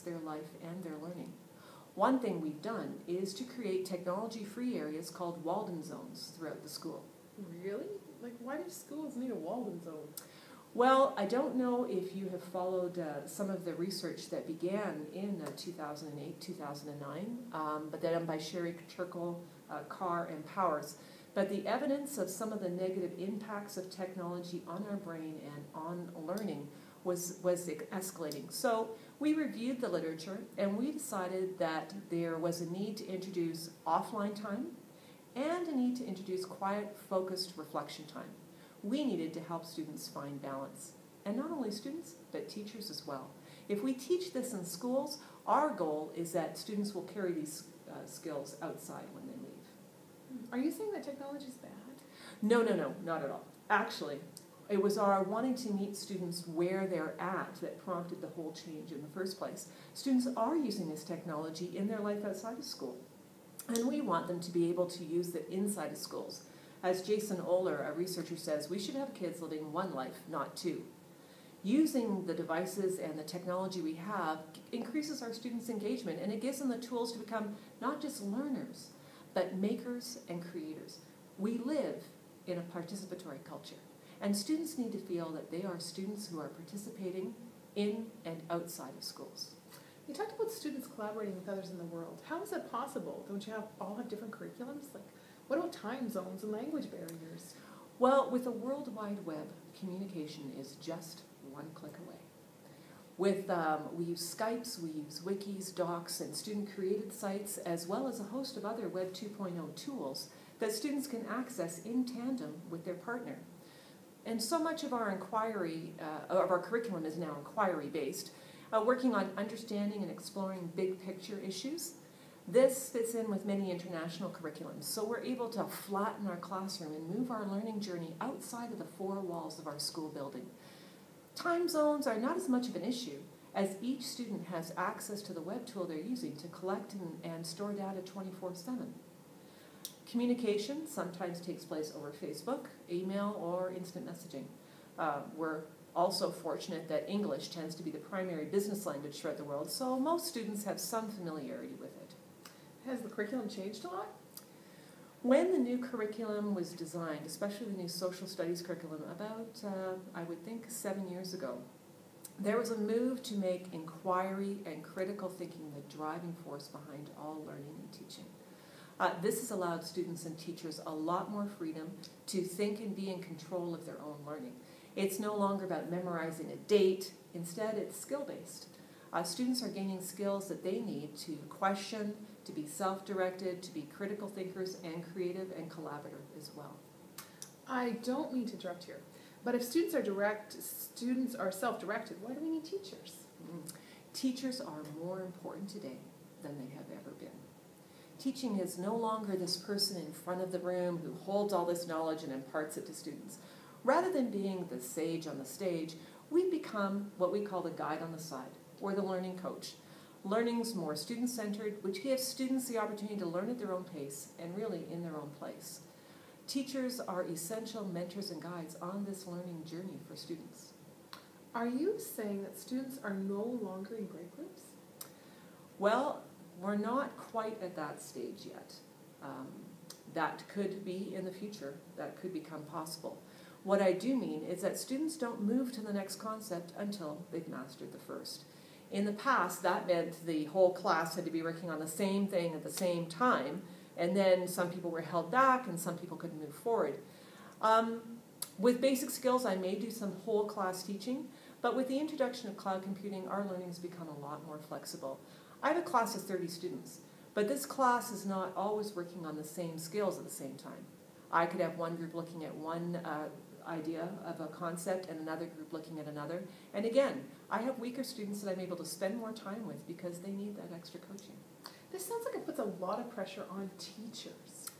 impacts their life and their learning. One thing we've done is to create technology-free areas called Walden Zones throughout the school. Really? Like, why do schools need a Walden Zone? Well, I don't know if you have followed some of the research that began in 2008, 2009, but done by Sherry Turkle, Carr, and Powers. But the evidence of some of the negative impacts of technology on our brain and on learning was escalating. So we reviewed the literature and we decided that there was a need to introduce offline time and a need to introduce quiet, focused reflection time. We needed to help students find balance. And not only students, but teachers as well. If we teach this in schools, our goal is that students will carry these skills outside when they leave. Are you saying that technology is bad? No, not at all. Actually, it was our wanting to meet students where they're at that prompted the whole change in the first place. Students are using this technology in their life outside of school, and we want them to be able to use it inside of schools. As Jason Oler, a researcher, says, we should have kids living one life, not two. Using the devices and the technology we have increases our students' engagement, and it gives them the tools to become not just learners, but makers and creators. We live in a participatory culture, and students need to feel that they are students who are participating in and outside of schools. You talked about students collaborating with others in the world. How is that possible? Don't you all have different curriculums? Like, what about time zones and language barriers? Well, with the World Wide Web, communication is just one click away. We use Skypes, we use wikis, docs, and student-created sites, as well as a host of other Web 2.0 tools that students can access in tandem with their partner. And so much of our curriculum is now inquiry-based, working on understanding and exploring big-picture issues. This fits in with many international curriculums, so we're able to flatten our classroom and move our learning journey outside of the four walls of our school building. Time zones are not as much of an issue, as each student has access to the web tool they're using to collect and store data 24/7. Communication sometimes takes place over Facebook, email, or instant messaging. We're also fortunate that English tends to be the primary business language throughout the world, so most students have some familiarity with it. Has the curriculum changed a lot? When the new curriculum was designed, especially the new social studies curriculum, about, I would think, 7 years ago, there was a move to make inquiry and critical thinking the driving force behind all learning and teaching. This has allowed students and teachers a lot more freedom to think and be in control of their own learning. It's no longer about memorizing a date. Instead, it's skill-based. Students are gaining skills that they need to question, to be self-directed, to be critical thinkers, and creative and collaborative as well. I don't mean to interrupt here, but if students are self-directed, why do we need teachers? Teachers are more important today than they have ever been. Teaching is no longer this person in front of the room who holds all this knowledge and imparts it to students. Rather than being the sage on the stage, we become what we call the guide on the side, or the learning coach. Learning's more student-centered, which gives students the opportunity to learn at their own pace and really in their own place. Teachers are essential mentors and guides on this learning journey for students. Are you saying that students are no longer in grade groups? Well, we're not quite at that stage yet. That could be in the future. That could become possible. What I do mean is that students don't move to the next concept until they've mastered the first. In the past, that meant the whole class had to be working on the same thing at the same time, and then some people were held back and some people couldn't move forward. With basic skills, I may do some whole class teaching, but with the introduction of cloud computing, our learning has become a lot more flexible. I have a class of 30 students, but this class is not always working on the same skills at the same time. I could have one group looking at one idea of a concept and another group looking at another. And again, I have weaker students that I'm able to spend more time with because they need that extra coaching. This sounds like it puts a lot of pressure on teachers.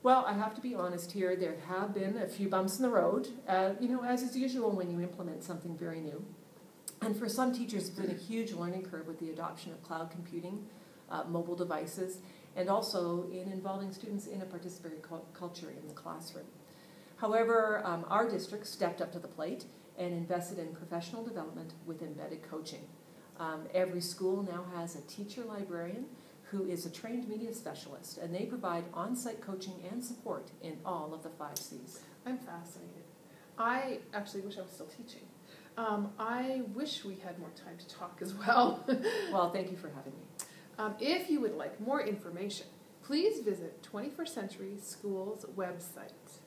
Well, I have to be honest here, there have been a few bumps in the road, as is usual when you implement something very new. And for some teachers, it's been a huge learning curve with the adoption of cloud computing, mobile devices, and also in involving students in a participatory culture in the classroom. However, our district stepped up to the plate and invested in professional development with embedded coaching. Every school now has a teacher librarian who is a trained media specialist, and they provide on-site coaching and support in all of the 5 Cs. I'm fascinated. I actually wish I was still teaching. I wish we had more time to talk as well. Well, thank you for having me. If you would like more information, please visit 21st Century Schools website.